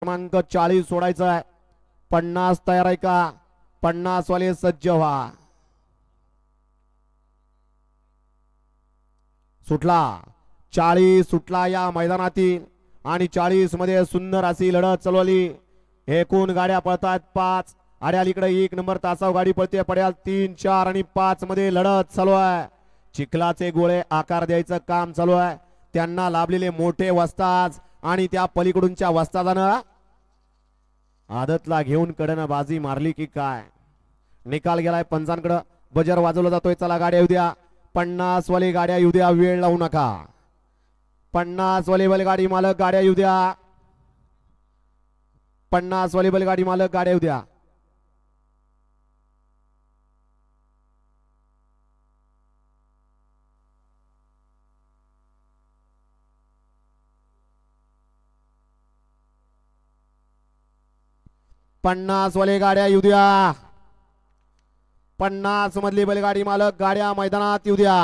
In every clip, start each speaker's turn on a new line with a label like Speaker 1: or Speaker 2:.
Speaker 1: क्रमांक 40 सोडायचा आहे. 50 तयार आहे का? 50 वाले सज्ज व्हा. सुटला 40 सुटला या मैदानातील आणि 40 मध्ये सुंदर अशी लढत चालवली. एकूण गाड्या पळतात 5. अड्यालीकडे 1 नंबर तासाव गाडी पळते. पड्याल 3 4 आणि 5 मध्ये लढत चालू आहे. चिखलाचे गोळे आकार द्यायचं काम चालू आहे. त्यांना लाभलेले मोठे वस्ताज आणि त्या पलीकडूनच्या वस्तादानं आदतला घेऊन कडनं बाजी मारली की काय? निकाल गेलाय पंचांकडे. बजर वाजवला जातोय. चला गाड्या येऊ द्या. 50 वाली गाड्या येऊ द्या. वेळ लावू नका. 50 वाली बैलगाडी मालक गाड्या येऊ द्या. 50 वाली बैलगाडी मालक गाड्या येऊ द्या. पन्नास वाले गाड्या येऊ द्या. 50 मधली बैलगाडी मालक गाड्या मैदानात येऊ द्या.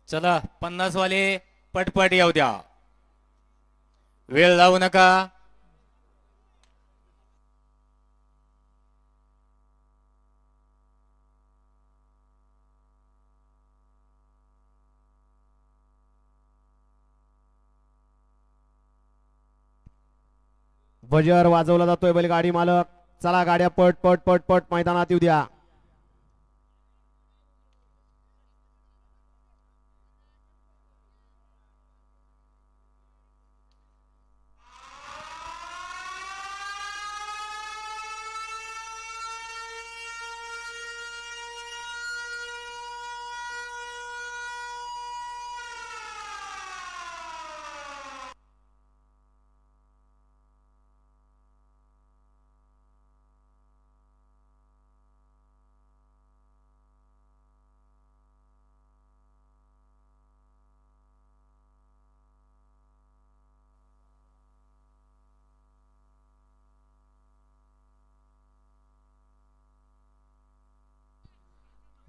Speaker 2: चला 50 वाले पटपट येऊ द्या. वेळ लावू नका.
Speaker 1: बजर वाजवला जातोय. बैलगाडी मालक चला गाड्या पट पट पट पट मैदानात येऊ द्या.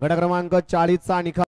Speaker 1: गट क्रमांक 40 चा निकाल